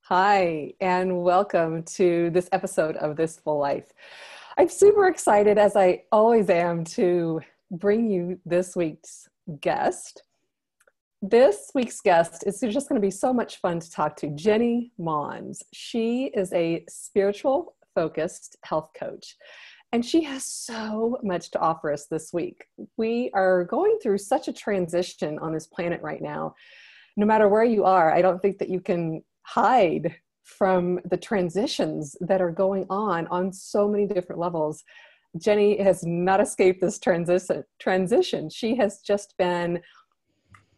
Hi, and welcome to this episode of This Full Life. I'm super excited, as I always am, to bring you this week's guest. This week's guest is just going to be so much fun to talk to. Jenny Mons. She is a spiritual focused health coach, and she has so much to offer us this week. We are going through such a transition on this planet right now. No matter where you are, I don't think that you can hide from the transitions that are going on so many different levels. Jenny has not escaped this transition. She has just been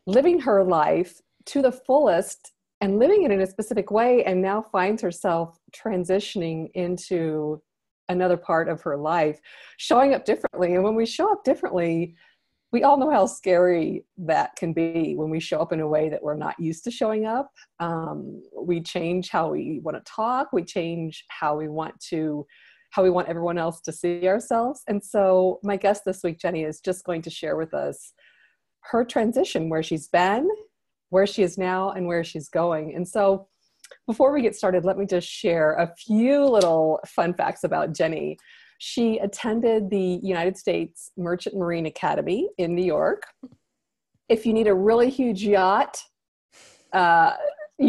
living her life to the fullest and living it in a specific way, and now finds herself transitioning into another part of her life, showing up differently. And when we show up differently, we all know how scary that can be when we show up in a way that we're not used to showing up. We change how we want to talk. We change how we want everyone else to see ourselves. And so my guest this week, Jenny, is just going to share with us her transition, where she's been, where she is now, and where she's going. And so before we get started, let me just share a few little fun facts about Jenny. She attended the United States Merchant Marine Academy in New York. If you need a really huge yacht,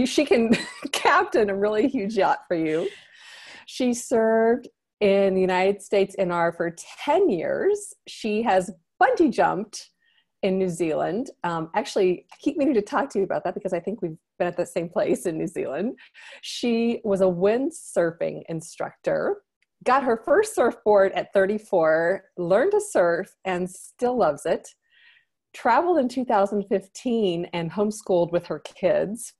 she can captain a really huge yacht for you. She served in the United States NR for 10 years. She has bungee jumped in New Zealand. Actually, I keep meaning to talk to you about that because I think we've been at the same place in New Zealand. She was a windsurfing instructor. Got her first surfboard at 34, learned to surf, and still loves it. Traveled in 2015 and homeschooled with her kids.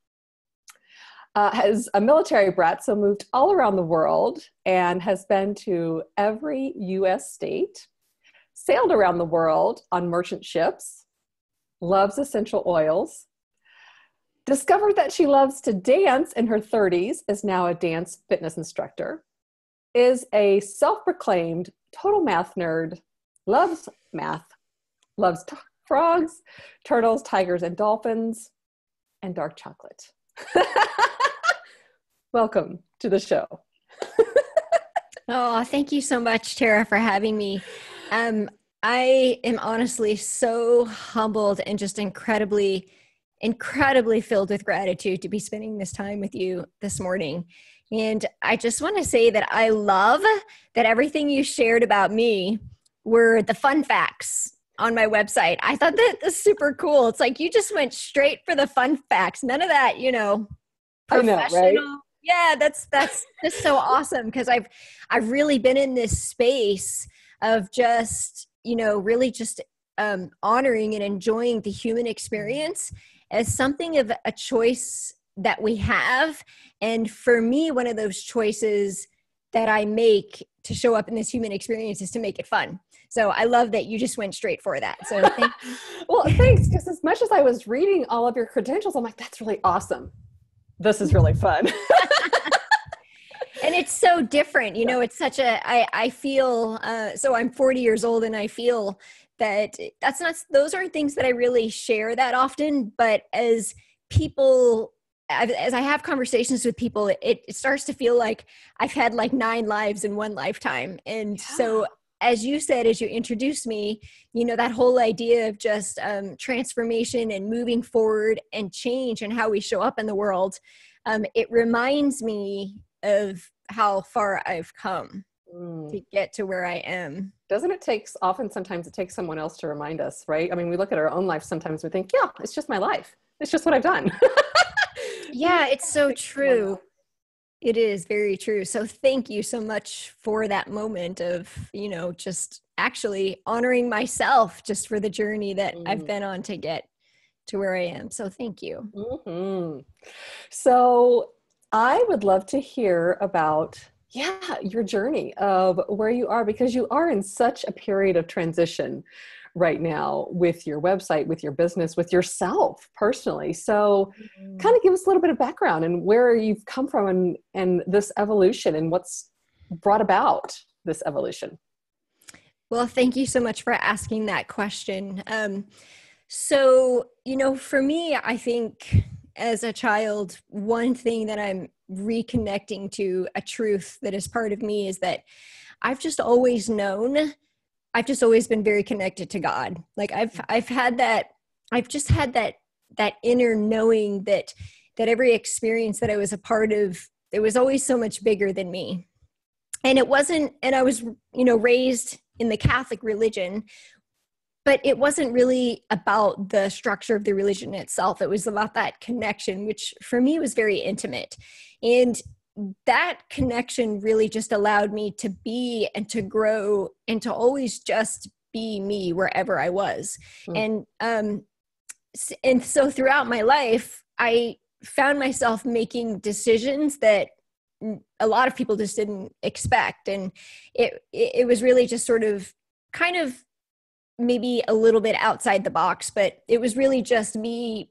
Has a military brat, so moved all around the world and has been to every U.S. state. Sailed around the world on merchant ships. Loves essential oils. Discovered that she loves to dance in her 30s, is now a dance fitness instructor. Is a self-proclaimed total math nerd, loves math, loves frogs, turtles, tigers, and dolphins, and dark chocolate. Welcome to the show. Oh, thank you so much, Tara, for having me. I am honestly so humbled and just incredibly filled with gratitude to be spending this time with you this morning. And I just want to say that I love that everything you shared about me were the fun facts on my website. I thought that was super cool. It's like you just went straight for the fun facts. None of that, professional. I know, right? Yeah, that's just so awesome, because I've really been in this space of just, really just honoring and enjoying the human experience as something of a choice that we have. And for me, one of those choices that I make to show up in this human experience is to make it fun. So I love that you just went straight for that. So thank you. Well, thanks. Because as much as I was reading all of your credentials, I'm like, that's really awesome. This is really fun. And it's so different, it's such I feel, so I'm 40 years old, and I feel that those aren't things that I really share that often. But as I have conversations with people, it starts to feel like I've had like 9 lives in one lifetime. And so, as you said, as you introduced me, that whole idea of just transformation and moving forward and change and how we show up in the world, it reminds me of how far I've come to get to where I am. Doesn't it sometimes it takes someone else to remind us, right? I mean, we look at our own life sometimes, we think, yeah, it's just my life. It's just what I've done. Yeah, it's so true. It is very true. So thank you so much for that moment of, just actually honoring myself just for the journey that I've been on to get to where I am. So thank you. Mm-hmm. So I would love to hear about, your journey of where you are, because you are in such a period of transition right now with your website, with your business, with yourself personally. So kind of give us a little bit of background and where you've come from and this evolution and what's brought about this evolution. Well, thank you so much for asking that question. So, for me, I think as a child, one thing that I'm reconnecting to, a truth that is part of me, is that I've just always known, I've just always been very connected to God. Like I've had that, I've just had that inner knowing that every experience that I was a part of, it was always so much bigger than me. And it wasn't, and I was, raised in the Catholic religion, but it wasn't really about the structure of the religion itself. It was about that connection, which for me was very intimate. And that connection really just allowed me to be and to grow and to always just be me wherever I was. And so throughout my life, I found myself making decisions that a lot of people just didn't expect. And it was really just sort of kind of maybe a little bit outside the box, but it was really just me,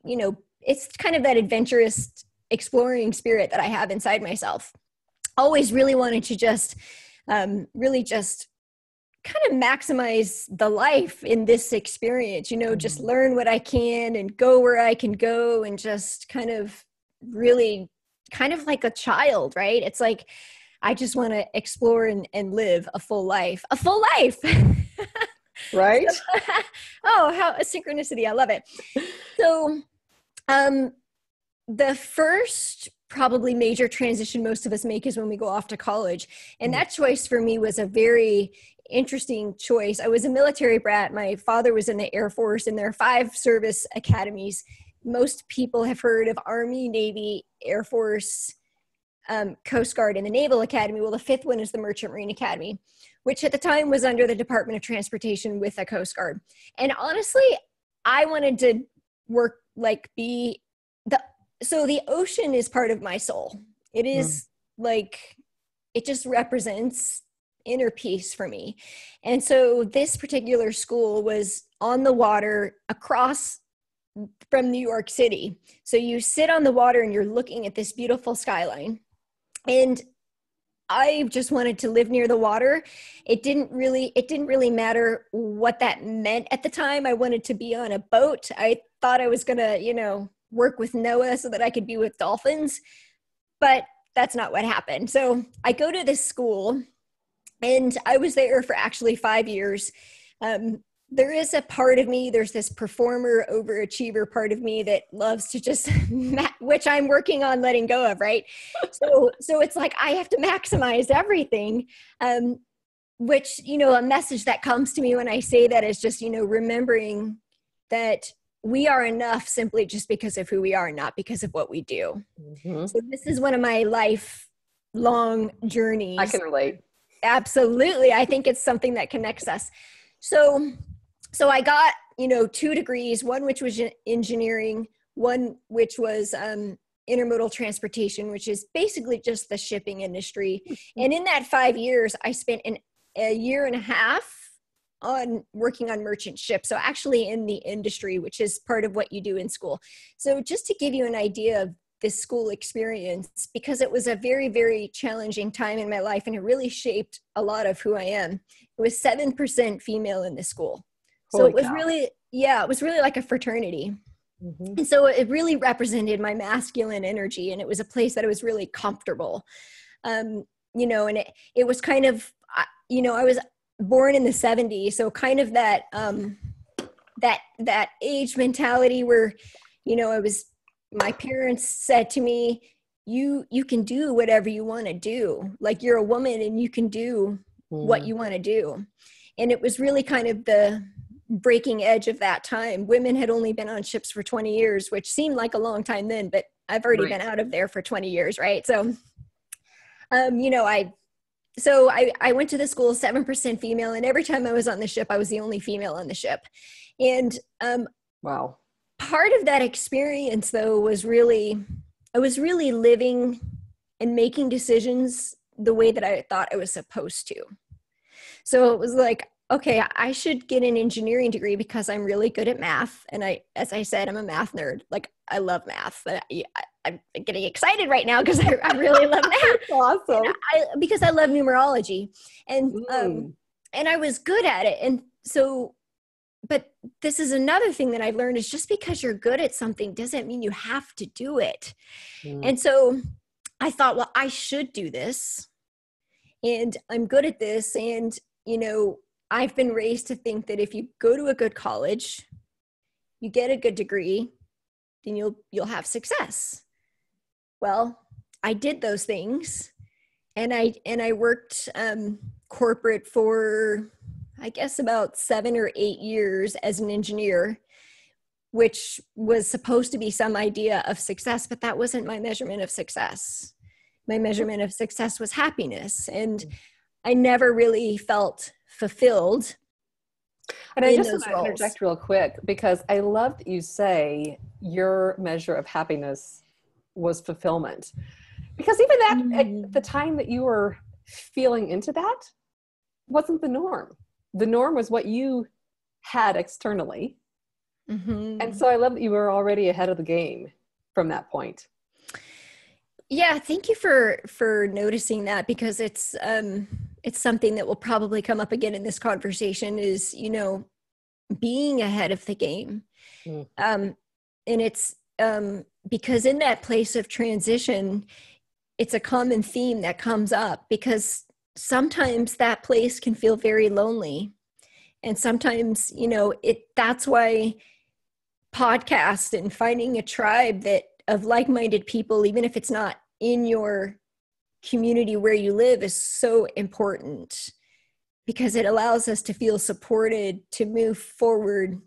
it's kind of that adventurous exploring spirit that I have inside myself. Always really wanted to just really just kind of maximize the life in this experience, just learn what I can and go where I can go, and just kind of really kind of like a child, right? It's like, I just want to explore and live a full life. Right? Oh, how a synchronicity. I love it. So, the first probably major transition most of us make is when we go off to college. And that choice for me was a very interesting choice. I was a military brat. My father was in the Air Force, and there are 5 service academies. Most people have heard of Army, Navy, Air Force, Coast Guard, and the Naval Academy. Well, the 5th one is the Merchant Marine Academy, which at the time was under the Department of Transportation with the Coast Guard. And honestly, I wanted to work so the ocean is part of my soul. It is like, it just represents inner peace for me. And so this particular school was on the water across from New York City. So you sit on the water and you're looking at this beautiful skyline. And I just wanted to live near the water. It didn't really matter what that meant at the time. I wanted to be on a boat. I thought I was going to, work with Noah so that I could be with dolphins, but that's not what happened. So I go to this school, and I was there for actually 5 years. There is a part of me, there's this performer, overachiever part of me that loves to just, which I'm working on letting go of, right? So it's like, I have to maximize everything, which, a message that comes to me when I say that is just, remembering that we are enough simply just because of who we are, not because of what we do. So this is one of my lifelong journeys. I can relate. Absolutely. I think it's something that connects us. So I got, 2 degrees, one which was engineering, one which was intermodal transportation, which is basically just the shipping industry. And in that 5 years, I spent a year and a half on working on merchant ships. So actually in the industry, which is part of what you do in school. So just to give you an idea of this school experience, because it was a very, very challenging time in my life, and it really shaped a lot of who I am. It was 7% female in the school. So it was really, it was really like a fraternity. And so it really represented my masculine energy, and it was a place that I was really comfortable. And it was kind of, I was born in the 70s. So kind of that, that age mentality where, my parents said to me, you can do whatever you want to do. Like, you're a woman and you can do what you want to do. And it was really kind of the breaking edge of that time. Women had only been on ships for 20 years, which seemed like a long time then, but I've already been out of there for 20 years. Right. So, I went to the school, 7% female, and every time I was on the ship, I was the only female on the ship. And wow. Part of that experience, though, I was really living and making decisions the way that I thought I was supposed to. So it was like, okay, I should get an engineering degree because I'm really good at math. And as I said, I'm a math nerd. Like, I love math. I'm getting excited right now because I really love math. Awesome. Because I love numerology, and I was good at it. And so but this is another thing that I've learned is just because you're good at something doesn't mean you have to do it. And so I thought, well, I should do this and I'm good at this. And, I've been raised to think that if you go to a good college, you get a good degree, then you'll have success. Well, I did those things and I worked corporate for, I guess, about 7 or 8 years as an engineer, which was supposed to be some idea of success, but that wasn't my measurement of success. My measurement of success was happiness. And I never really felt fulfilled. And I just want to interject real quick, because I love that you say your measure of happiness was fulfillment. Because even that, at the time that you were feeling into that, wasn't the norm. The norm was what you had externally. And so I love that you were already ahead of the game from that point. Yeah, thank you for noticing that, because it's something that will probably come up again in this conversation is, being ahead of the game. And it's because in that place of transition, it's a common theme that comes up, because sometimes that place can feel very lonely. And sometimes, that's why podcast and finding a tribe of like-minded people, even if it's not in your community where you live, is so important, because it allows us to feel supported to move forward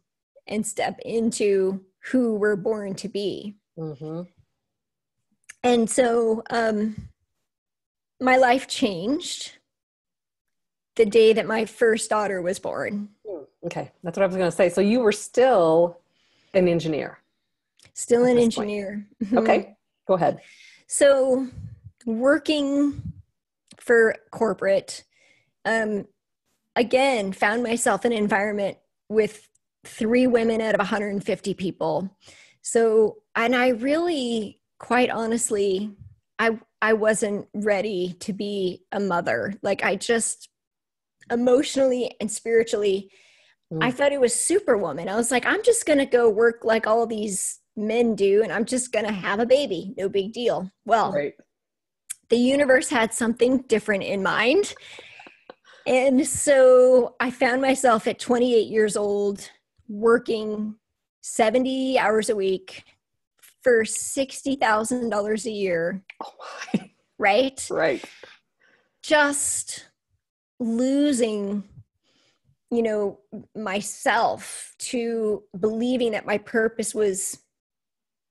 and step into who we're born to be. And so my life changed the day that my first daughter was born. Okay, that's what I was going to say. So you were still an engineer. Still an engineer. Okay, go ahead. So working for corporate, again, found myself in an environment with 3 women out of 150 people. So, and I really, quite honestly, I wasn't ready to be a mother. Like, I just emotionally and spiritually, I thought it was superwoman. I was like, I'm just going to go work like all these men do, and I'm just going to have a baby. No big deal. Well, the universe had something different in mind. And so I found myself at 28 years old working 70 hours a week for $60,000 a year. Oh my. Right? Right. Just losing, myself to believing that my purpose was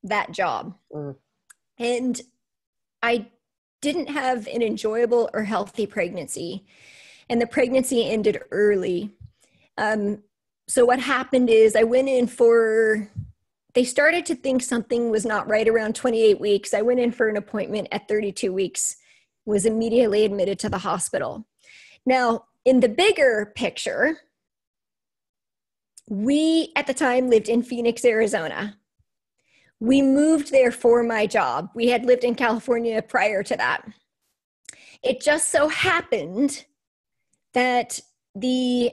that job. And I didn't have an enjoyable or healthy pregnancy. And the pregnancy ended early. So what happened is I went in they started to think something was not right around 28 weeks. I went in for an appointment at 32 weeks, was immediately admitted to the hospital. Now, in the bigger picture, we at the time lived in Phoenix, Arizona. We moved there for my job. We had lived in California prior to that. It just so happened that the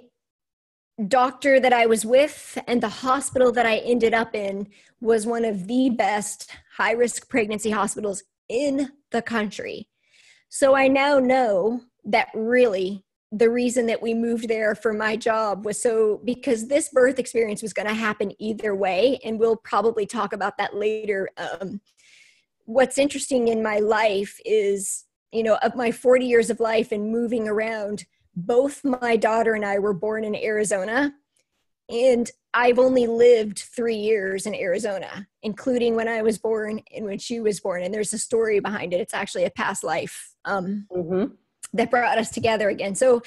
doctor that I was with and the hospital that I ended up in was one of the best high-risk pregnancy hospitals in the country. So I now know that really the reason that we moved there for my job was because this birth experience was going to happen either way. And we'll probably talk about that later. What's interesting in my life is, of my 40 years of life and moving around, both my daughter and I were born in Arizona, and I've only lived 3 years in Arizona, including when I was born and when she was born. And there's a story behind it. It's actually a past life that brought us together again. So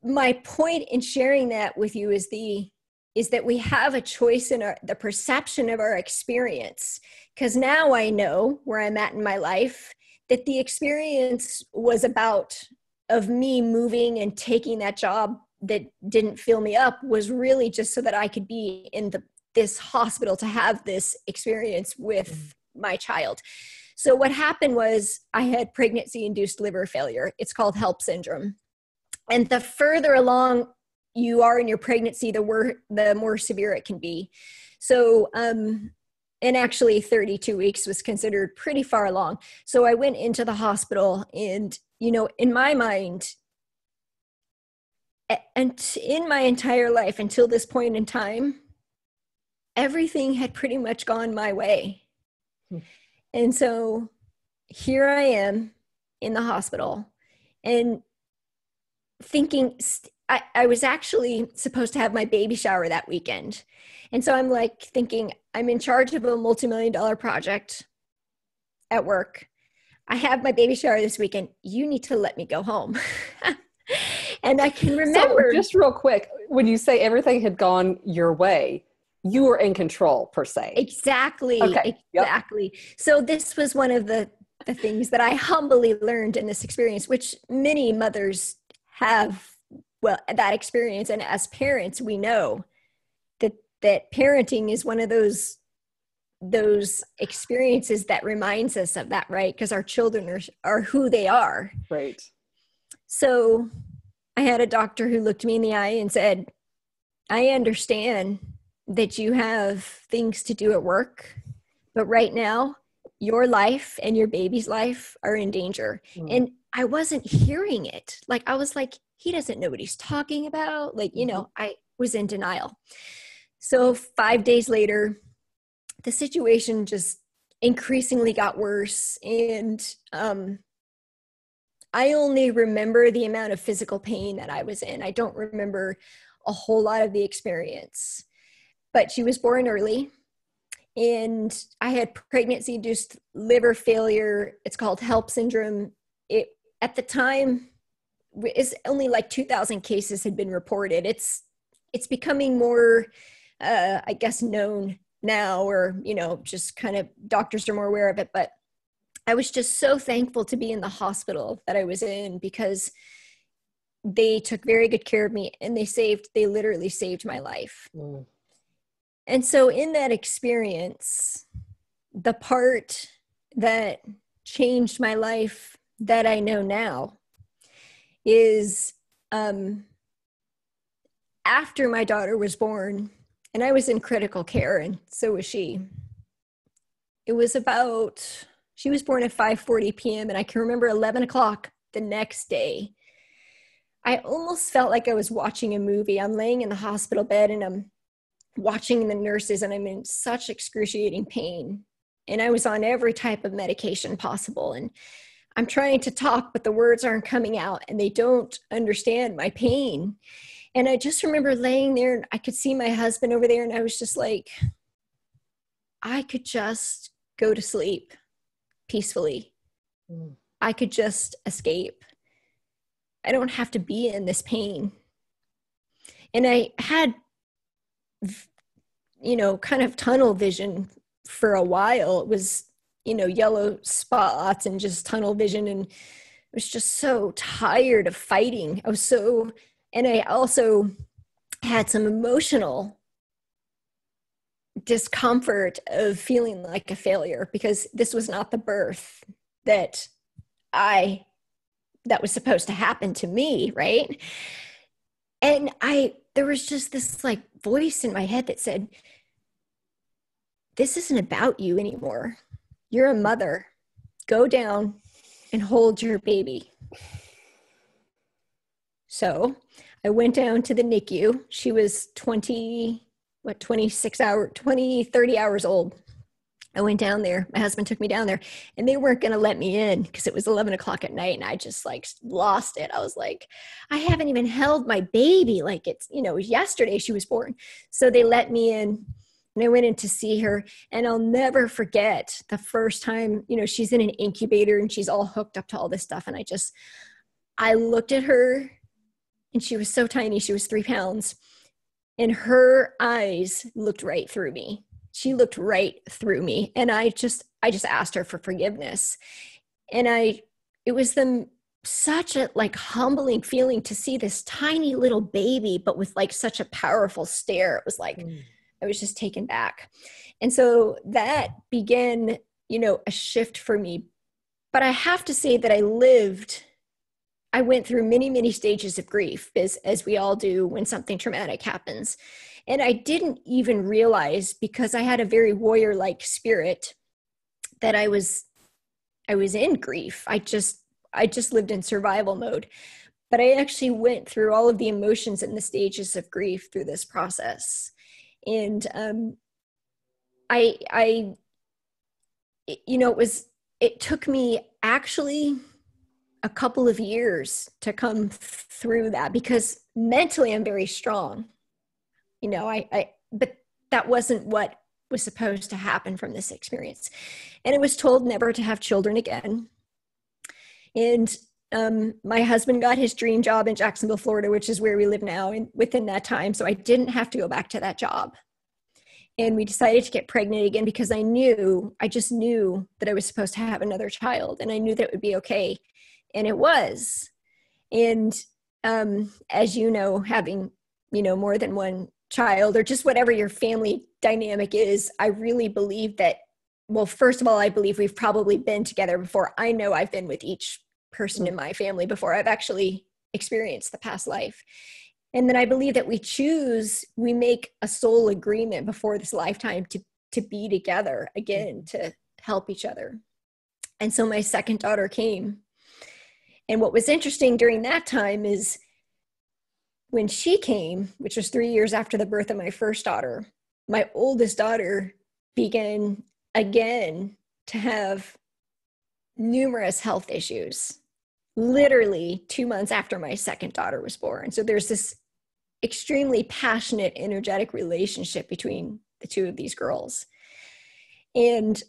my point in sharing that with you is that we have a choice in the perception of our experience. Because now I know where I'm at in my life, that the experience was of me moving and taking that job that didn't fill me up was really just so that I could be in this hospital to have this experience with my child. So what happened was I had pregnancy-induced liver failure. It's called HELLP syndrome. And the further along you are in your pregnancy, the more severe it can be. So, and actually 32 weeks was considered pretty far along. So I went into the hospital, and, you know, in my mind, and in my entire life until this point in time, everything had pretty much gone my way. And so here I am in the hospital and thinking, I was actually supposed to have my baby shower that weekend. And so I'm like thinking, I'm in charge of a multi-million-dollar project at work. I have my baby shower this weekend. You need to let me go home. And I can remember. So just real quick, when you say everything had gone your way, you were in control per se. Exactly. Okay. Exactly. Yep. So this was one of the things that I humbly learned in this experience, which many mothers have, well, that experience. And as parents, we know that parenting is one of those experiences that reminds us of that, right? Because our children are who they are. Right. So I had a doctor who looked me in the eye and said, I understand that you have things to do at work, but right now your life and your baby's life are in danger. And I wasn't hearing it. Like, I was like, he doesn't know what he's talking about. Like, you know, I was in denial. So 5 days later, the situation just increasingly got worse. And I only remember the amount of physical pain that I was in. I don't remember a whole lot of the experience. But she was born early, and I had pregnancy-induced liver failure. It's called HELLP syndrome. It, at the time, is only like 2,000 cases had been reported. It's becoming more, I guess, known now, or, you know, just kind of doctors are more aware of it. But I was just so thankful to be in the hospital that I was in, because they took very good care of me, and they literally saved my life. And so in that experience, the part that changed my life that I know now is after my daughter was born, and I was in critical care, and so was she. It was she was born at 5:40 p.m. and I can remember 11 o'clock the next day. I almost felt like I was watching a movie. I'm laying in the hospital bed and I'm watching the nurses, and I'm in such excruciating pain. And I was on every type of medication possible. And I'm trying to talk, but the words aren't coming out, and they don't understand my pain. And I just remember laying there, and I could see my husband over there, and I was just like, I could just go to sleep peacefully. I could just escape. I don't have to be in this pain. And I had, you know, kind of tunnel vision for a while. It was, you know, yellow spots and just tunnel vision. And I was just so tired of fighting. And I also had some emotional discomfort of feeling like a failure, because this was not the birth that was supposed to happen to me, right? And there was just this like voice in my head that said, this isn't about you anymore. You're a mother. Go down and hold your baby. So I went down to the NICU. She was 30 hours old. I went down there. My husband took me down there, and they weren't going to let me in because it was 11 o'clock at night, and I just like lost it. I was like, I haven't even held my baby. Like, it's, you know, yesterday she was born. So they let me in, and I went in to see her, and I'll never forget the first time, you know, she's in an incubator and she's all hooked up to all this stuff. And I looked at her, and she was so tiny. She was 3 pounds, and her eyes looked right through me. She looked right through me. And I just asked her for forgiveness. And it was such a like humbling feeling to see this tiny little baby, but with like such a powerful stare. It was like, I was just taken back. And so that began, you know, a shift for me. But I have to say that I lived I went through many, many stages of grief, as we all do when something traumatic happens. And I didn't even realize, because I had a very warrior-like spirit, that I was in grief. I just lived in survival mode. But I actually went through all of the emotions and the stages of grief through this process. And it took me actually a couple of years to come through that, because mentally I'm very strong. But that wasn't what was supposed to happen from this experience. And I was told never to have children again. And my husband got his dream job in Jacksonville, Florida, which is where we live now, and within that time. So I didn't have to go back to that job. And we decided to get pregnant again, because I just knew that I was supposed to have another child, and I knew that it would be okay. And it was. And as you know, having, more than one child, or just whatever your family dynamic is, I really believe that, well, first of all, I believe we've probably been together before. I know I've been with each person in my family before I've actually experienced the past life. And then I believe that we make a soul agreement before this lifetime to be together again, to help each other. And so my second daughter came. And what was interesting during that time is when she came, which was 3 years after the birth of my first daughter, my oldest daughter began again to have numerous health issues, literally 2 months after my second daughter was born. So there's this extremely passionate, energetic relationship between the two of these girls. And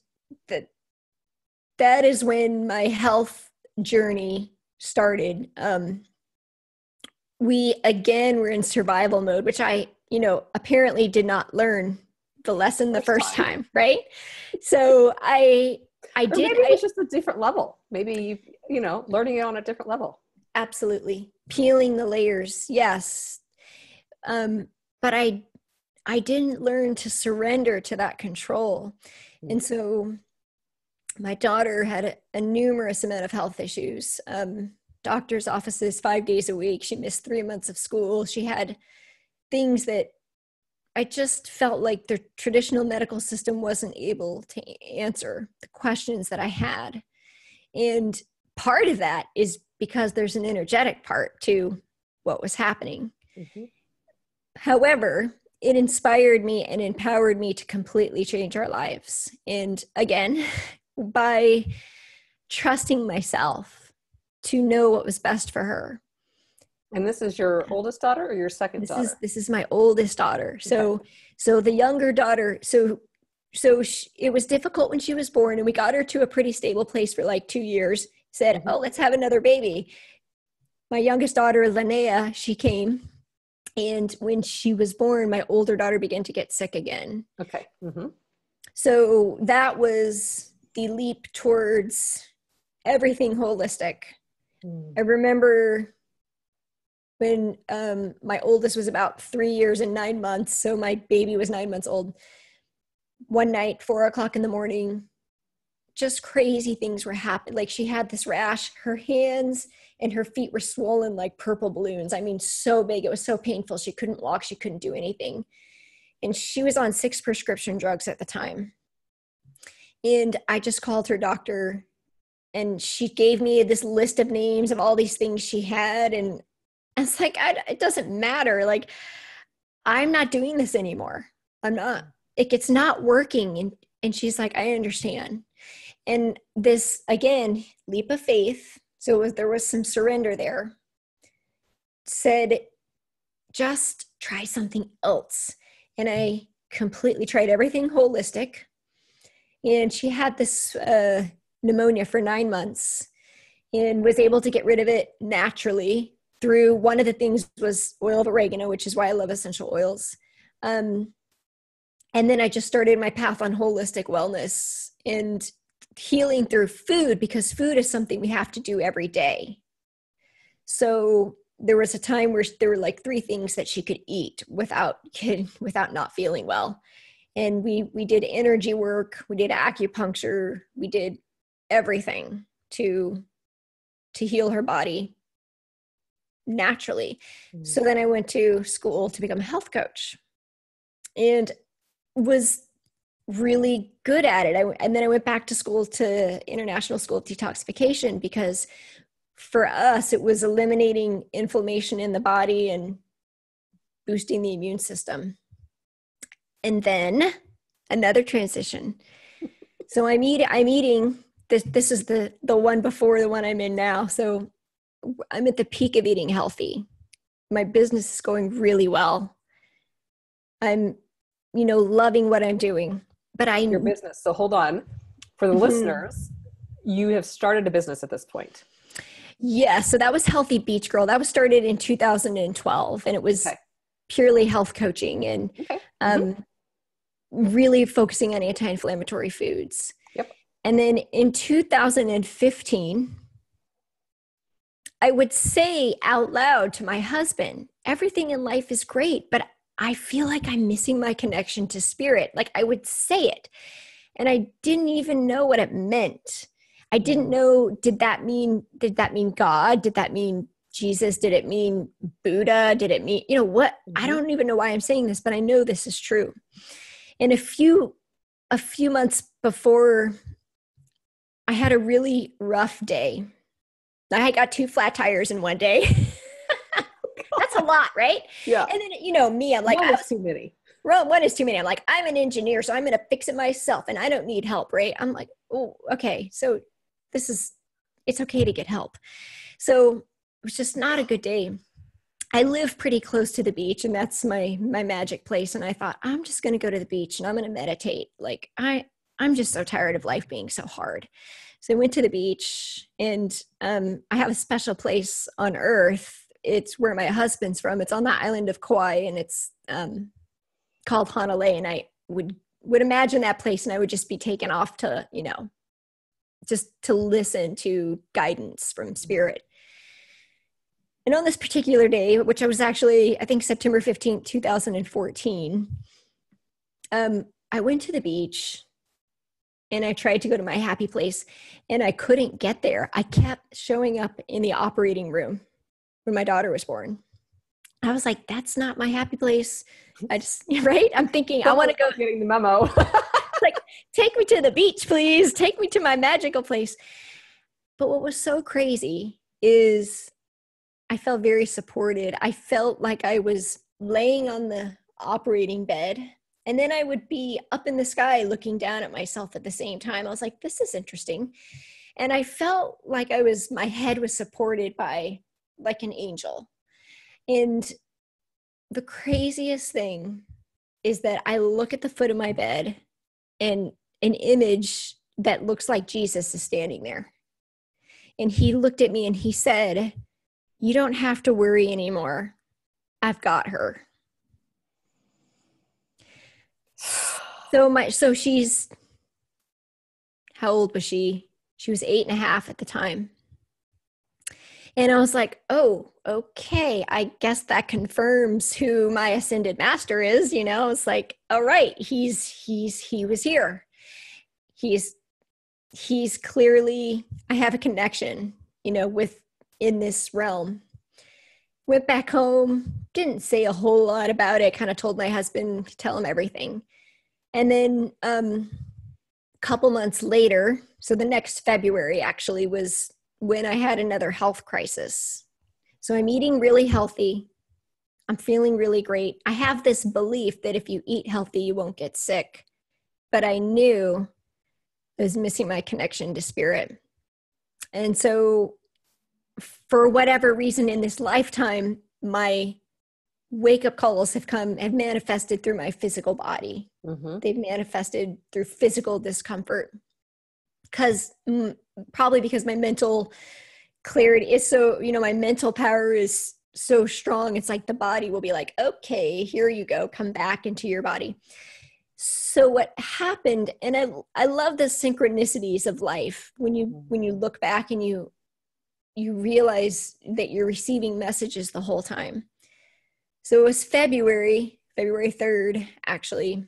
that is when my health journey started. We again were in survival mode, which I, apparently did not learn the lesson the first time, right? So I did. Maybe it was just a different level. Maybe learning it on a different level. Absolutely, peeling the layers. Yes, but I didn't learn to surrender to that control, and so my daughter had a numerous amount of health issues. Doctor's offices 5 days a week. She missed 3 months of school. She had things that I just felt like the traditional medical system wasn't able to answer the questions that I had. And part of that is because there's an energetic part to what was happening. Mm-hmm. However, it inspired me and empowered me to completely change our lives. And again, by trusting myself to know what was best for her. And this is your oldest daughter or your second daughter? This is my oldest daughter. So, so the younger daughter, it was difficult when she was born, and we got her to a pretty stable place for like 2 years, said, oh, let's have another baby. My youngest daughter, Linnea, she came. And when she was born, my older daughter began to get sick again. Okay. Mm-hmm. So that was the leap towards everything holistic. I remember when my oldest was about 3 years and 9 months. So my baby was 9 months old. One night, 4 o'clock in the morning, just crazy things were happening. Like she had this rash, her hands and her feet were swollen like purple balloons. I mean, so big. It was so painful. She couldn't walk. She couldn't do anything. And she was on 6 prescription drugs at the time. And I just called her doctor, and she gave me this list of names of all these things she had. And I was like, it doesn't matter. Like, I'm not doing this anymore. I'm not. It's not working. And she's like, I understand. And this, again, leap of faith. So there was some surrender there. Said, just try something else. And I completely tried everything holistic. And she had this pneumonia for 9 months and was able to get rid of it naturally through, one of the things was oil of oregano, which is why I love essential oils. And then I just started my path on holistic wellness and healing through food, because food is something we have to do every day. So there was a time where there were like 3 things that she could eat without not feeling well. And we did energy work, we did acupuncture, we did everything to heal her body naturally. So then I went to school to become a health coach and was really good at it. And then I went back to school to International School of Detoxification, because for us, it was eliminating inflammation in the body and boosting the immune system. And then another transition. So I'm eating, this is the one before the one I'm in now. So I'm at the peak of eating healthy. My business is going really well. I'm, loving what I'm doing. But your business. So hold on. For the listeners, you have started a business at this point. Yeah. So that was Healthy Beach Girl. That was started in 2012, and it was purely health coaching and really focusing on anti-inflammatory foods. Yep. And then in 2015, I would say out loud to my husband, everything in life is great, but I feel like I'm missing my connection to spirit. Like I would say it, and I didn't even know what it meant. I didn't know, did that mean God? Did that mean Jesus? Did it mean Buddha? Did it mean, what? I don't even know why I'm saying this, but I know this is true. And a few months before, I had a really rough day. I got 2 flat tires in one day. That's a lot, right? Yeah. And then, me, I'm like, one is too many. One is too many. I'm like, I'm an engineer, so I'm going to fix it myself, and I don't need help, right? I'm like, oh, okay. So it's okay to get help. So it was just not a good day. I live pretty close to the beach, and that's my magic place. And I thought, I'm just going to go to the beach and I'm going to meditate. Like I'm just so tired of life being so hard. So I went to the beach, and I have a special place on earth. It's where my husband's from. It's on the island of Kauai, and it's called Hanalei. And I would imagine that place, and I would just be taken off to, just to listen to guidance from spirit. And on this particular day, which I was actually, I think September 15th, 2014, I went to the beach and I tried to go to my happy place, and I couldn't get there. I kept showing up in the operating room when my daughter was born. I was like, that's not my happy place. Right? I'm thinking, I want to go. Getting the memo. Like, take me to the beach, please. Take me to my magical place. But what was so crazy is I felt very supported. I felt like I was laying on the operating bed, and then I would be up in the sky looking down at myself at the same time. I was like, this is interesting. And I felt like my head was supported by like an angel. And the craziest thing is that I look at the foot of my bed, and an image that looks like Jesus is standing there. And he looked at me and he said, you don't have to worry anymore. I've got her. So she's, how old was she? She was 8.5 at the time. And I was like, oh, okay. I guess that confirms who my ascended master is. It's like, all right, he was here. He's clearly, I have a connection, in this realm. Went back home, didn't say a whole lot about it, kind of told my husband, tell him everything. And then a couple months later, so the next February actually was when I had another health crisis. So I'm eating really healthy. I'm feeling really great. I have this belief that if you eat healthy, you won't get sick. But I knew I was missing my connection to spirit. And so for whatever reason in this lifetime, my wake-up calls have manifested through my physical body. They've manifested through physical discomfort. Probably because my mental clarity is so, my mental power is so strong. It's like the body will be like, okay, here you go, come back into your body. So what happened, and I love the synchronicities of life when you look back and you realize that you're receiving messages the whole time. So it was February 3rd, actually,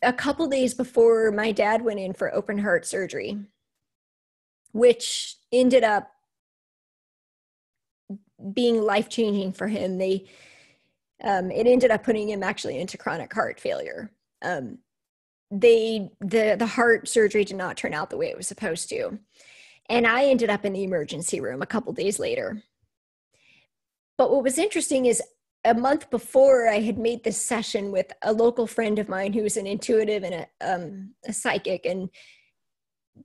a couple days before my dad went in for open heart surgery, which ended up being life-changing for him. It ended up putting him actually into chronic heart failure. The heart surgery did not turn out the way it was supposed to. And I ended up in the emergency room a couple days later. But what was interesting is a month before, I had made this session with a local friend of mine who was an intuitive and a psychic. And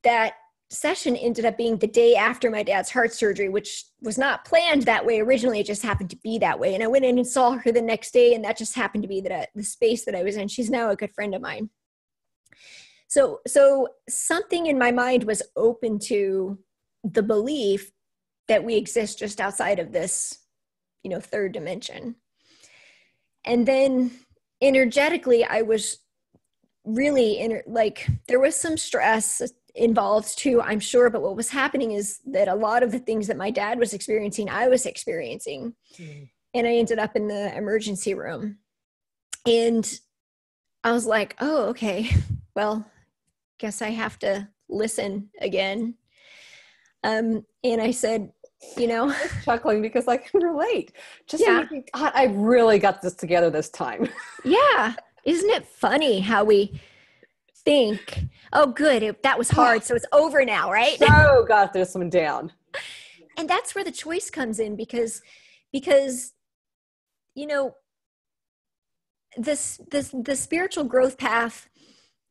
that session ended up being the day after my dad's heart surgery, which was not planned that way originally. It just happened to be that way. And I went in and saw her the next day, and that just happened to be the space that I was in. She's now a good friend of mine. So something in my mind was open to the belief that we exist just outside of this, third dimension. And then energetically, I was really there was some stress involved too, I'm sure. But what was happening is that a lot of the things that my dad was experiencing, I was experiencing. And I ended up in the emergency room. And I was like, oh, okay, well, guess I have to listen again. And I said, I'm chuckling because I can relate. Thinking, God, I really got this together this time. Yeah. Isn't it funny how we think, oh, good, that was hard, so it's over now, right? So got this one down. And that's where the choice comes in because the spiritual growth path,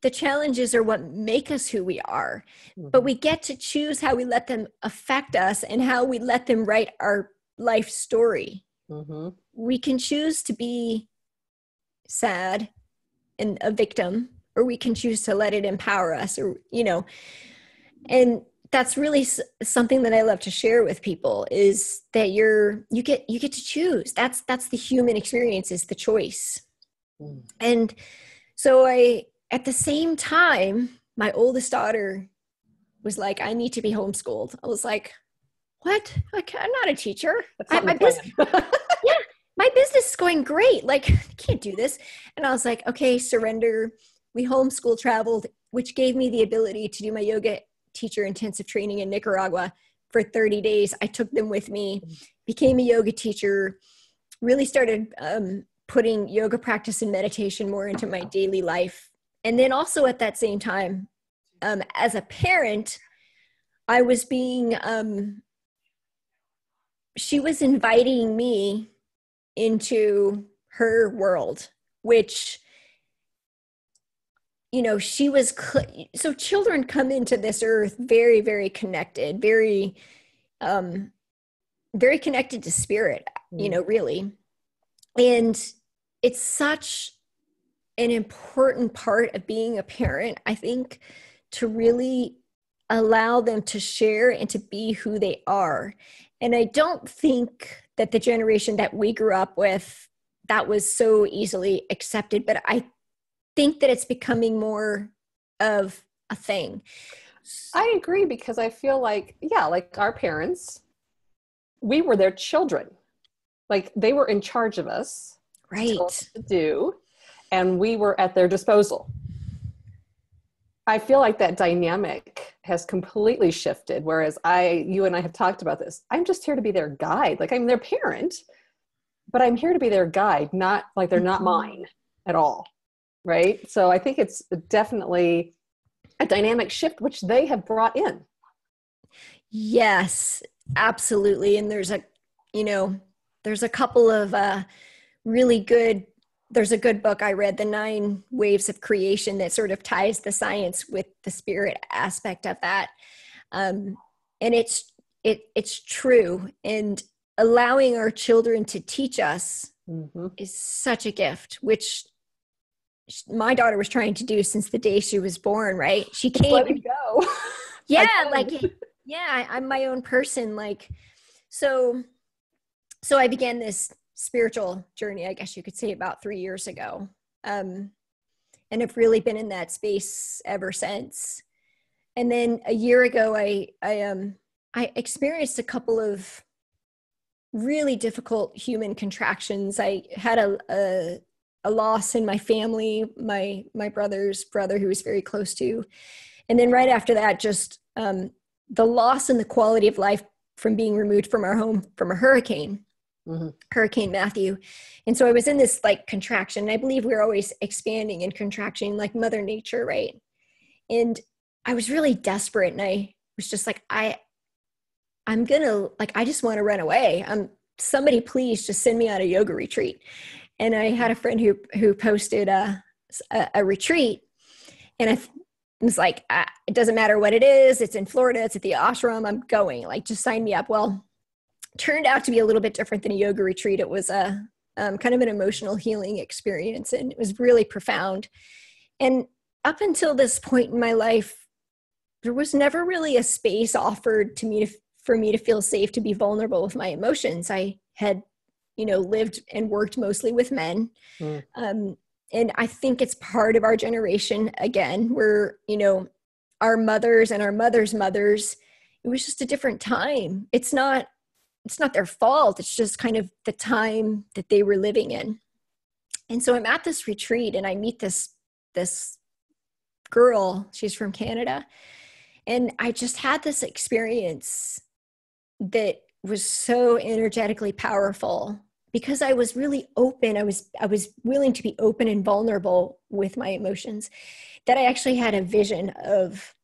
the challenges are what make us who we are, but we get to choose how we let them affect us and how we let them write our life story. We can choose to be sad and a victim, or we can choose to let it empower us, and that's really something that I love to share with people, is that you get to choose. That's the human experience, is the choice. And so at the same time, my oldest daughter was like, I need to be homeschooled. I was like, what? I'm not a teacher. My business is going great. Like, I can't do this. And I was like, okay, surrender. We homeschool traveled, which gave me the ability to do my yoga teacher intensive training in Nicaragua for 30 days. I took them with me, became a yoga teacher, really started putting yoga practice and meditation more into my daily life. And then also at that same time, as a parent, I was she was inviting me into her world, which, she was, so children come into this earth very, very connected, very, very connected to spirit, really. And it's such an important part of being a parent, I think, to really allow them to share and to be who they are. And I don't think that the generation that we grew up with, that was so easily accepted, but I think that it's becoming more of a thing. I agree, because I feel like, like our parents, we were their children. Like, they were in charge of us. Right. To do, and we were at their disposal. I feel like that dynamic has completely shifted, whereas you and I have talked about this. I'm just here to be their guide. Like, I'm their parent, but I'm here to be their guide, not like they're not mine at all. Right? So I think it's definitely a dynamic shift, which they have brought in. Yes, absolutely. And there's a couple of really good, there's a good book I read, The 9 Waves of Creation, that sort of ties the science with the spirit aspect of that. And it's true. And allowing our children to teach us is such a gift, which my daughter was trying to do since the day she was born, right? She came. Let it go. I'm my own person. So I began this spiritual journey, I guess you could say, about 3 years ago. And have really been in that space ever since. And then a year ago, I experienced a couple of really difficult human contractions. I had a loss in my family, my brother's brother, who was very close to. And then right after that, just the loss in the quality of life from being removed from our home from a hurricane. Hurricane Matthew. And so I was in this like contraction, and I believe we're always expanding and contracting like Mother Nature, right? And I was really desperate, and I was just like, I'm gonna, like, I just want to run away. Somebody please just send me on a yoga retreat. And I had a friend who posted a retreat, and I was like, it doesn't matter what it is. It's in Florida. It's at the ashram. I'm going. Like, just sign me up. Well, turned out to be a little bit different than a yoga retreat. It was a kind of an emotional healing experience, and it was really profound. And up until this point in my life, there was never really a space offered to me for me to feel safe to be vulnerable with my emotions. I had, lived and worked mostly with men. And I think it's part of our generation, again, where, our mothers and our mothers' mothers, it was just a different time. It's not their fault. It's just kind of the time that they were living in. And so I'm at this retreat, and I meet this girl. She's from Canada. And I just had this experience that was so energetically powerful because I was really open. I was willing to be open and vulnerable with my emotions, that I actually had a vision of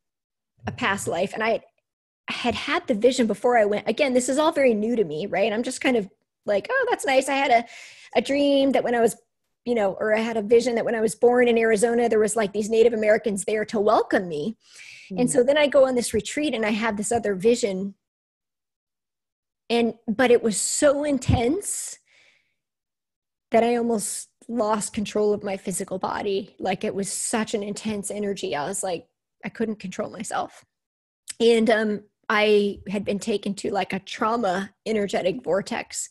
a past life. And I had the vision before I went. Again, this is all very new to me, right? I'm just kind of like, oh, that's nice. I had a dream that when I was, or I had a vision that when I was born in Arizona, there was like these Native Americans there to welcome me. And so then I go on this retreat, and I have this other vision. But it was so intense that I almost lost control of my physical body. Like, it was such an intense energy. I was like, I couldn't control myself. And I had been taken to like a trauma energetic vortex.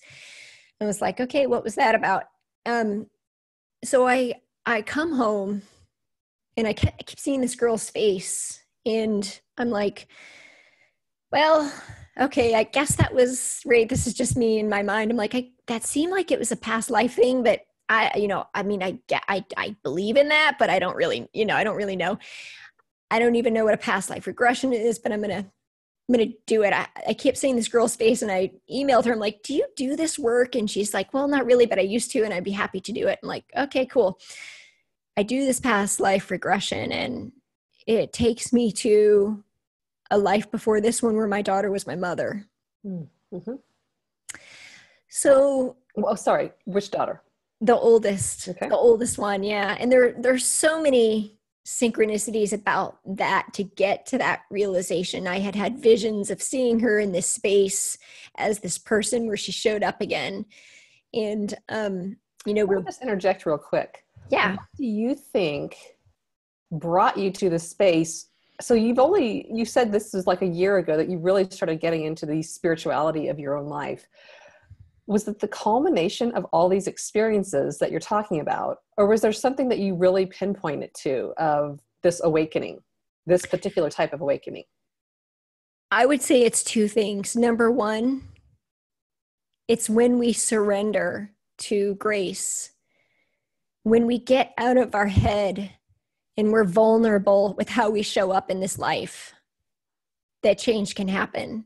I was like, okay, what was that about? So I come home, and I keep seeing this girl's face, and I'm like, well, okay, I guess that was right. This is just me in my mind. I'm like, that seemed like it was a past life thing, but I believe in that, but I don't really, I don't really know. I don't even know what a past life regression is, but I'm going to do it. I kept seeing this girl's face, and I emailed her. I'm like, do you do this work? And she's like, well, not really, but I used to, and I'd be happy to do it. I'm like, okay, cool. I do this past life regression, and it takes me to a life before this one where my daughter was my mother. Mm-hmm. So, sorry, which daughter? The oldest, okay. The oldest one. Yeah. And there's so many synchronicities about that to get to that realization. I had visions of seeing her in this space as this person where she showed up again. And, we'll just interject real quick. Yeah. What do you think brought you to the space? So you said this was like a year ago that you really started getting into the spirituality of your own life. Was it the culmination of all these experiences that you're talking about? Or was there something that you really pinpointed to of this awakening, this particular type of awakening? I would say it's two things. Number one, it's when we surrender to grace, when we get out of our head and we're vulnerable with how we show up in this life, that change can happen.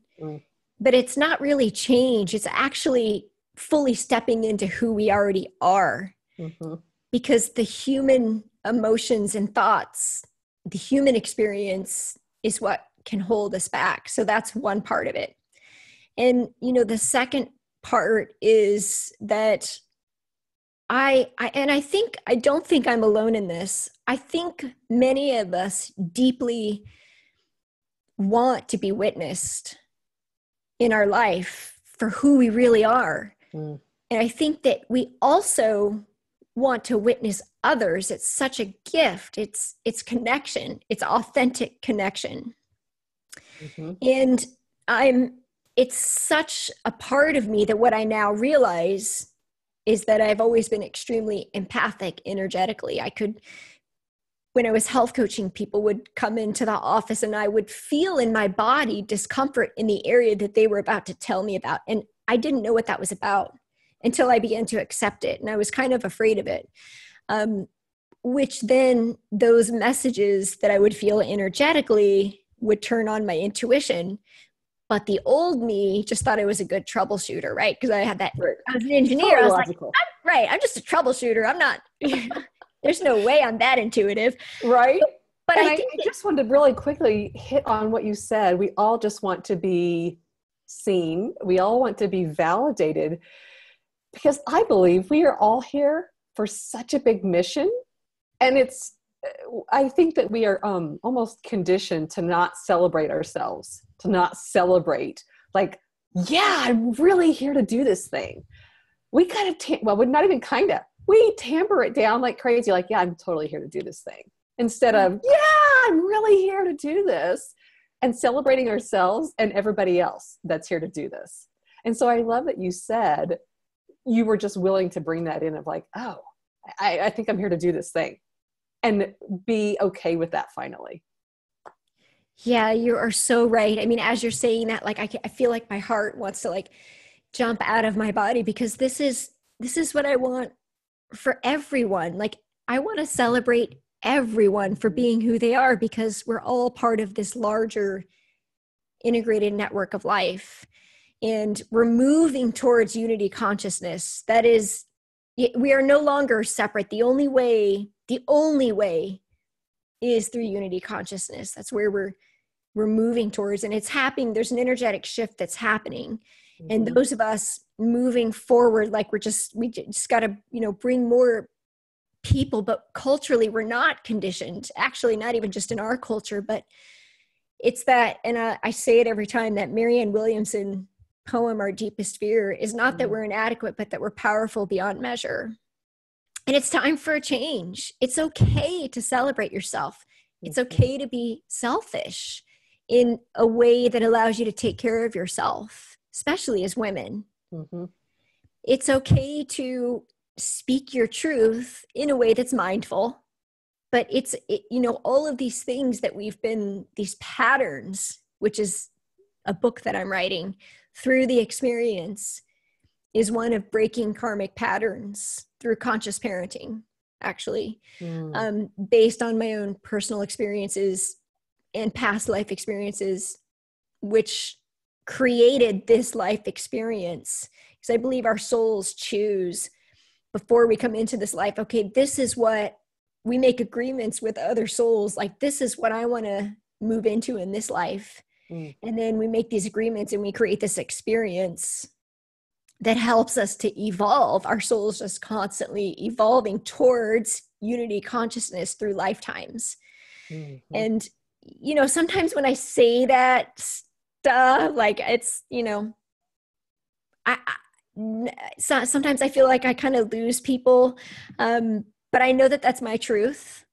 But it's not really change. It's actually fully stepping into who we already are. Mm-hmm. Because the human emotions and thoughts, the human experience is what can hold us back. So that's one part of it. And, the second part is that I don't think I'm alone in this. I think many of us deeply want to be witnessed in our life for who we really are. And I think that we also want to witness others. It's such a gift. It's connection. It's authentic connection. Mm-hmm. And it's such a part of me that what I now realize is that I've always been extremely empathic energetically. When I was health coaching, people would come into the office and I would feel in my body discomfort in the area that they were about to tell me about. And I didn't know what that was about until I began to accept it. And I was kind of afraid of it, which then those messages that I would feel energetically would turn on my intuition, But the old me just thought I was a good troubleshooter, right? Because I had that, Right. I was an engineer. Totally I was logical. like, I'm just a troubleshooter. I'm not, there's no way I'm that intuitive. Right. But And I I think just wanted to really quickly hit on what you said. We all just want to be seen. We all want to be validated, because I believe we are all here for such a big mission. And I think that we are almost conditioned to not celebrate ourselves, to not celebrate, like, yeah, I'm really here to do this thing. We kind of, we're not even kind of, we tamper it down like crazy, like, yeah, I'm totally here to do this thing. Instead of, yeah, I'm really here to do this, and celebrating ourselves and everybody else that's here to do this. And so I love that you said you were just willing to bring that in of like, oh, I think I'm here to do this thing, and be okay with that finally. yeah, you are so right. I mean, as you're saying that, like, I feel like my heart wants to like jump out of my body, because this is what I want for everyone. Like, I want to celebrate everyone for being who they are, because we're all part of this larger integrated network of life, and we're moving towards unity consciousness. That is, we are no longer separate. The only way is through unity consciousness. That's where we're moving towards, and it's happening. There's an energetic shift that's happening. Mm-hmm. And those of us moving forward, like we just got to, bring more people, but culturally we're not conditioned, actually, not even just in our culture, but it's that, and I say it every time, that Marianne Williamson poem, Our Deepest Fear, is not that we're inadequate, but that we're powerful beyond measure. And it's time for a change. It's okay to celebrate yourself. It's okay to be selfish in a way that allows you to take care of yourself, especially as women. Mm-hmm. It's okay to speak your truth in a way that's mindful, but all of these things that these patterns, which is a book that I'm writing, through the experience, is one of breaking karmic patterns through conscious parenting, actually, based on my own personal experiences and past life experiences, which created this life experience. Because I believe our souls choose, before we come into this life, okay, this is what we make agreements with other souls, like, this is what I want to move into in this life. And then we make these agreements and we create this experience that helps us to evolve. Our souls just constantly evolving towards unity consciousness through lifetimes. Mm-hmm. And, sometimes when I say that stuff, like, it's, sometimes I feel like I kind of lose people. But I know that that's my truth.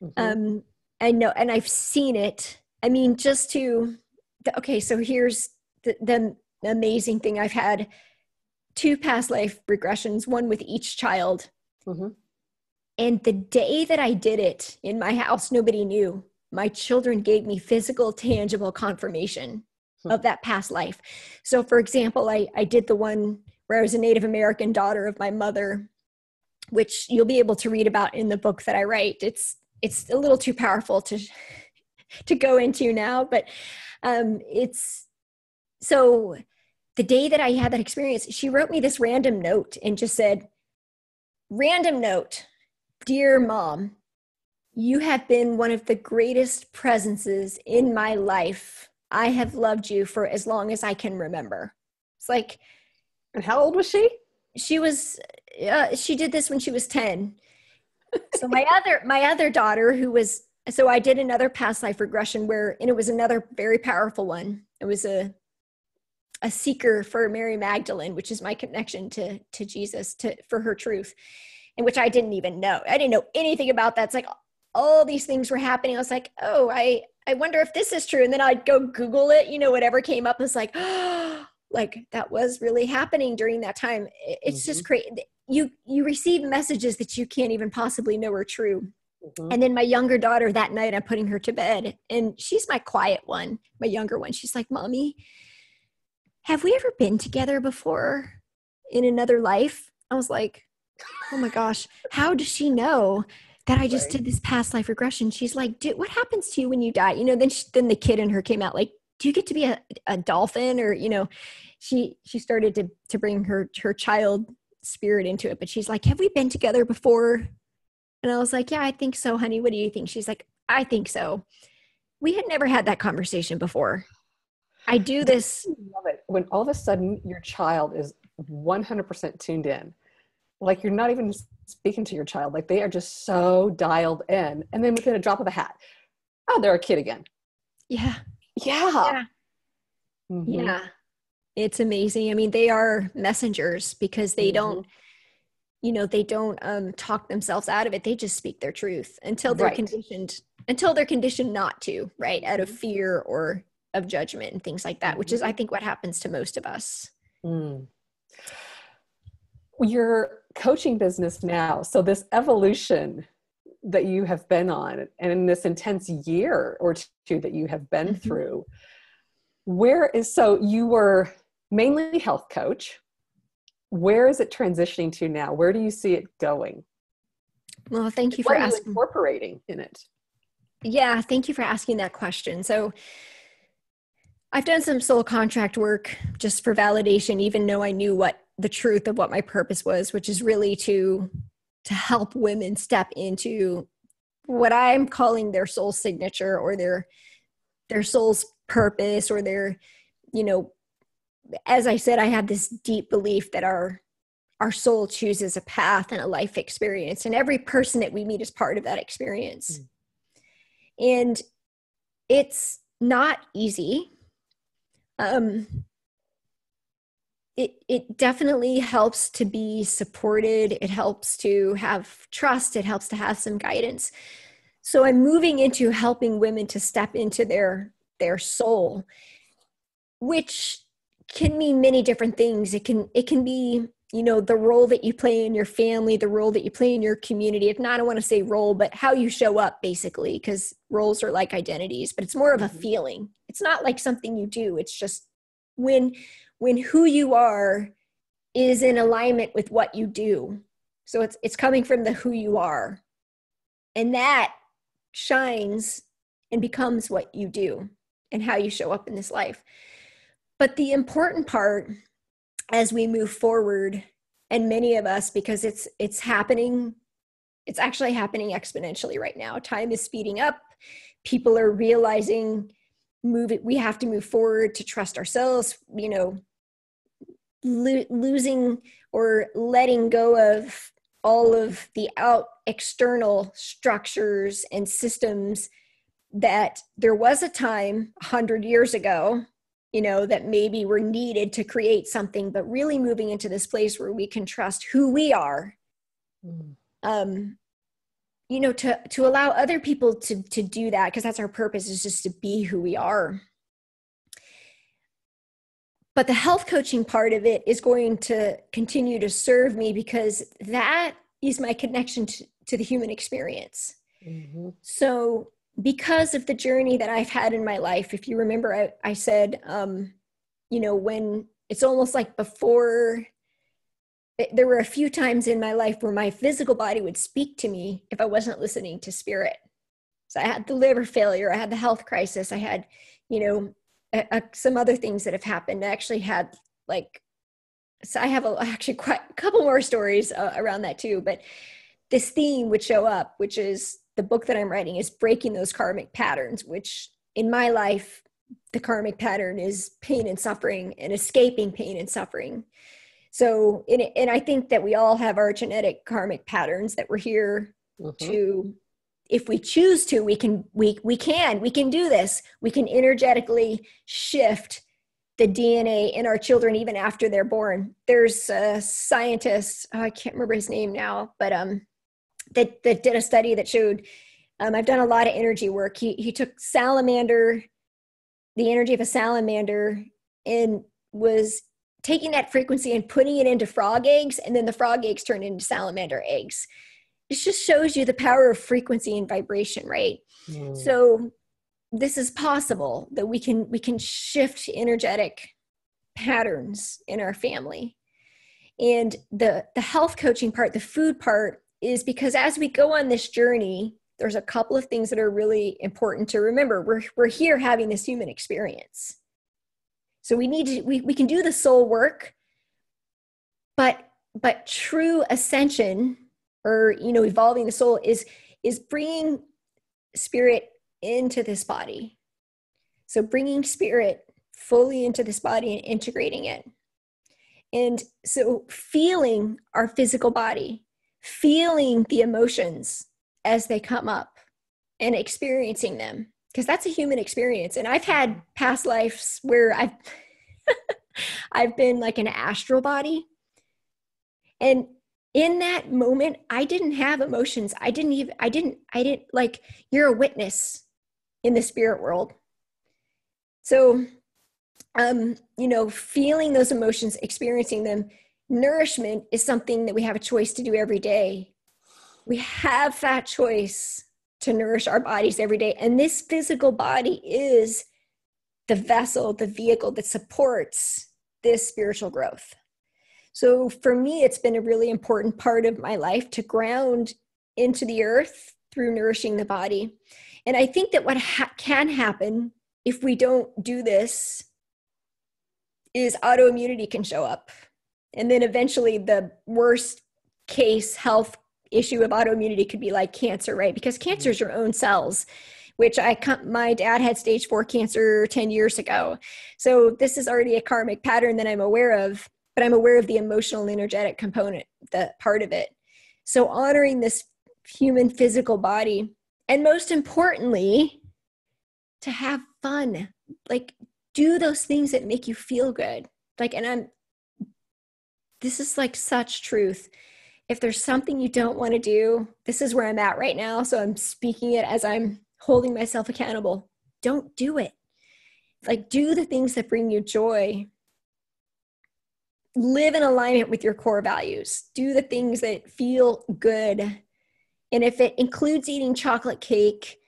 Mm-hmm. I know, and I've seen it. I mean, okay, so here's the amazing thing. I've had 2 past life regressions, one with each child. Mm-hmm. And the day that I did it in my house, nobody knew. My children gave me physical, tangible confirmation of that past life. So, for example, I did the one where I was a Native American daughter of my mother, which you'll be able to read about in the book that I write. It's a little too powerful to go into now, but it's so the day that I had that experience, she wrote me this random note and just said, "Random note, dear Mom, you have been one of the greatest presences in my life. I have loved you for as long as I can remember." It's like, and how old was she? She was, she did this when she was 10. So my other daughter, so I did another past life regression and it was another very powerful one. It was a seeker for Mary Magdalene, which is my connection to Jesus, for her truth, and which I didn't even know. I didn't know anything about that. It's like all these things were happening. I was like, oh, I wonder if this is true. And then I'd go Google it, whatever came up was like, oh, like that was really happening during that time. It's just crazy. You receive messages that you can't even possibly know are true. Mm-hmm. And then my younger daughter, that night I'm putting her to bed, and she's my quiet one, my younger one. She's like, "Mommy, have we ever been together before in another life?" I was like, oh my gosh, how does she know that I just did this past life regression? She's like, "Dude, what happens to you when you die?" Then the kid in her came out like, do you get to be a dolphin? Or, she started to bring her child spirit into it, but she's like, have we been together before? And I was like, yeah, I think so, honey. What do you think? She's like, I think so. We had never had that conversation before. I do this. I love it when all of a sudden your child is 100% tuned in. Like you're not even speaking to your child. Like they are just so dialed in. And then within a drop of a hat, oh, they're a kid again. Yeah. Yeah. Yeah. Mm-hmm. Yeah. It's amazing. I mean, they are messengers because they don't, they don't talk themselves out of it. They just speak their truth until they're conditioned not to, right? Out of fear or of judgment and things like that, which is, I think, what happens to most of us. Your coaching business now. So this evolution that you have been on and in this intense year or two that you have been through, so you were mainly health coach. Where is it transitioning to now? Where do you see it going? Well, thank you for asking. What are you incorporating in it? Yeah, thank you for asking that question. So I've done some soul contract work just for validation, even though I knew what the truth of what my purpose was, which is really to help women step into what I'm calling their soul signature or their soul's purpose or their, as I said, I have this deep belief that our soul chooses a path and a life experience, and every person that we meet is part of that experience. And it's not easy. It definitely helps to be supported. It helps to have trust. It helps to have some guidance. So I'm moving into helping women to step into their soul, which can mean many different things. It can be, the role that you play in your family, the role that you play in your community. If not, I don't want to say role, but how you show up basically, because roles are like identities, but it's more of a feeling. It's not like something you do. It's just when who you are is in alignment with what you do. So it's coming from the who you are. And that shines and becomes what you do and how you show up in this life. But the important part as we move forward, and many of us, because it's actually happening exponentially right now. Time is speeding up. People are realizing we have to move forward to trust ourselves, losing or letting go of all of the external structures and systems that there was a time 100 years ago, that maybe were needed to create something, but really moving into this place where we can trust who we are, to allow other people to do that, because that's our purpose, is just to be who we are. But the health coaching part of it is going to continue to serve me because that is my connection to the human experience. So because of the journey that I've had in my life, if you remember, I said, when it's almost like before, there were a few times in my life where my physical body would speak to me if I wasn't listening to spirit. So I had the liver failure, I had the health crisis, I had, some other things that have happened. I actually had so I have actually quite a couple more stories around that too, but this theme would show up, which is the book that I'm writing is breaking those karmic patterns, which in my life, the karmic pattern is pain and suffering and escaping pain and suffering. So, and I think that we all have our genetic karmic patterns that we're here to, if we choose to, we can do this. We can energetically shift the DNA in our children even after they're born. There's a scientist, I can't remember his name now, but that did a study that showed, I've done a lot of energy work. He took the energy of a salamander, and was taking that frequency and putting it into frog eggs, and then the frog eggs turned into salamander eggs. It just shows you the power of frequency and vibration, right? So this is possible, that we can shift energetic patterns in our family. And the health coaching part, the food part, is because as we go on this journey, there's a couple of things that are really important to remember. We're here having this human experience. So we can do the soul work, but true ascension, or, evolving the soul is bringing spirit into this body. So bringing spirit fully into this body and integrating it. And so feeling our physical body, feeling the emotions as they come up and experiencing them, because that's a human experience. And I've had past lives where I've been like an astral body. And in that moment, I didn't have emotions. I didn't like, you're a witness in the spirit world. So, feeling those emotions, experiencing them, nourishment is something that we have a choice to do every day. We have that choice to nourish our bodies every day. And this physical body is the vessel, the vehicle that supports this spiritual growth. So for me, it's been a really important part of my life to ground into the earth through nourishing the body. And I think that what can happen if we don't do this is autoimmunity can show up. And then eventually the worst case health issue of autoimmunity could be like cancer, right? Because cancer is your own cells, which my dad had stage 4 cancer 10 years ago. So this is already a karmic pattern that I'm aware of, but I'm aware of the emotional and energetic component, that part of it. So honoring this human physical body, and most importantly, to have fun, like do those things that make you feel good. Like, this is like such truth. If there's something you don't want to do, this is where I'm at right now. So I'm speaking it as I'm holding myself accountable. Don't do it. Like, do the things that bring you joy. Live in alignment with your core values. Do the things that feel good. And if it includes eating chocolate cake,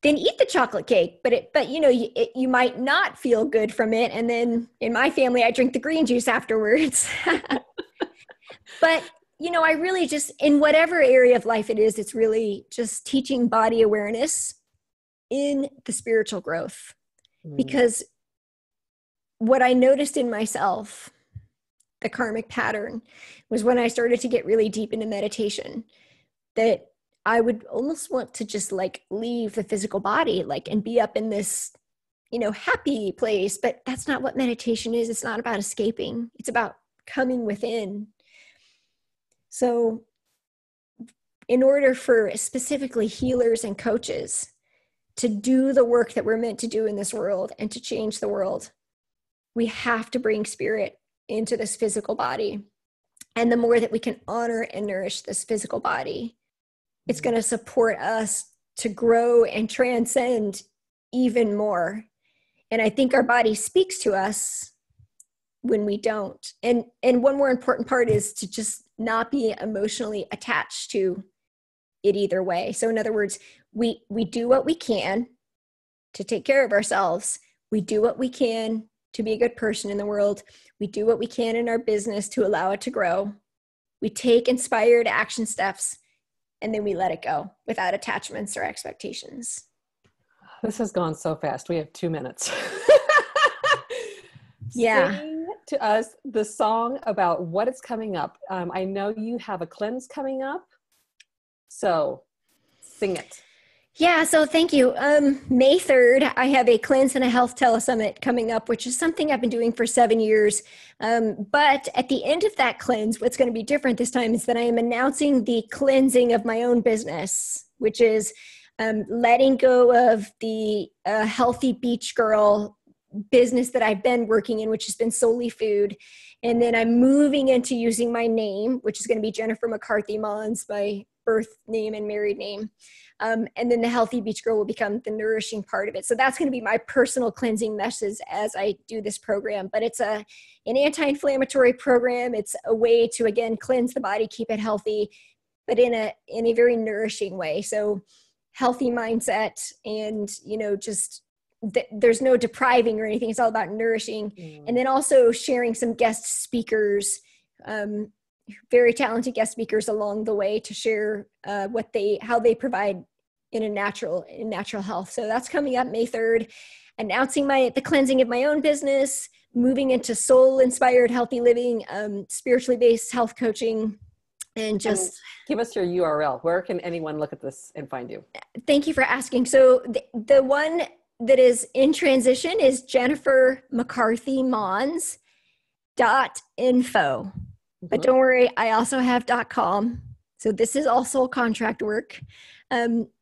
then eat the chocolate cake. But you might not feel good from it. And then in my family, I drink the green juice afterwards. But I really just, in whatever area of life it is, it's really just teaching body awareness in the spiritual growth. Because what I noticed in myself, the karmic pattern, was when I started to get really deep into meditation, that I would almost want to just like leave the physical body, like, and be up in this, happy place. But that's not what meditation is. It's not about escaping. It's about coming within. So in order for specifically healers and coaches to do the work that we're meant to do in this world and to change the world, we have to bring spirit into this physical body. And the more that we can honor and nourish this physical body, it's going to support us to grow and transcend even more. And I think our body speaks to us when we don't. And one more important part is to just not be emotionally attached to it either way. So in other words, we do what we can to take care of ourselves. We do what we can to be a good person in the world. We do what we can in our business to allow it to grow. We take inspired action steps, and then we let it go without attachments or expectations. This has gone so fast. We have 2 minutes. Yeah. Sing to us the song about what is coming up. I know you have a cleanse coming up, so sing it. Yeah, so thank you. May 3rd, I have a Cleanse and a Health Telesummit coming up, which is something I've been doing for 7 years. But at the end of that cleanse, what's going to be different this time is that I am announcing the cleansing of my own business, which is letting go of the healthy beach girl business that I've been working in, which has been solely food. And then I'm moving into using my name, which is going to be Jennifer McCarthy Mons, my birth name and married name. And then the healthy beach girl will become the nourishing part of it. So that's going to be my personal cleansing message as I do this program. But it's an anti-inflammatory program. It's a way to, again, cleanse the body, keep it healthy, but in a very nourishing way. So healthy mindset, and just there's no depriving or anything. It's all about nourishing. And then also sharing some guest speakers, very talented guest speakers along the way, to share how they provide in natural health. So that's coming up May 3rd, announcing the cleansing of my own business, moving into soul inspired, healthy living, spiritually based health coaching, and just give us your URL. Where can anyone look at this and find you? Thank you for asking. So the one that is in transition is jennifermccarthymons.info. But don't worry, I also have .com. So this is also contract work.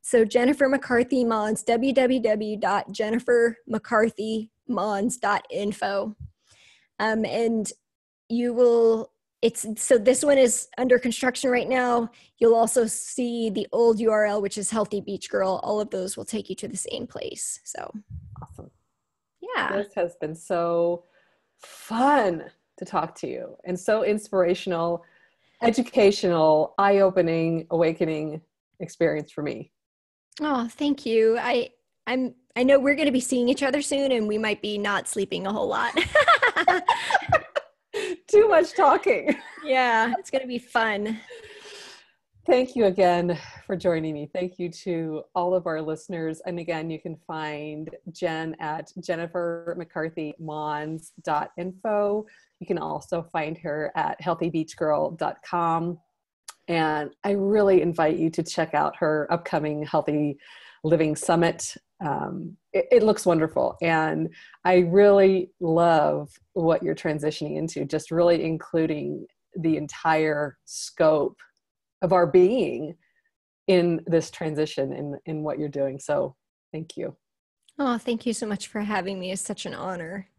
So Jennifer McCarthy Mons, www.jennifermccarthymons.info. And you will, so this one is under construction right now. You'll also see the old URL, which is Healthy Beach Girl. All of those will take you to the same place. So awesome. Yeah. This has been so fun to talk to you, and so inspirational, educational, eye-opening, awakening experience for me. Oh, thank you. I know we're going to be seeing each other soon, and we might be not sleeping a whole lot. Too much talking. Yeah, it's going to be fun. Thank you again for joining me. Thank you to all of our listeners. And again, you can find Jen at jennifermccarthymons.info. You can also find her at healthybeachgirl.com. And I really invite you to check out her upcoming Healthy Living Summit. It looks wonderful. And I really love what you're transitioning into, just really including the entire scope of our being in this transition in what you're doing. So thank you. Oh, thank you so much for having me. It's such an honor.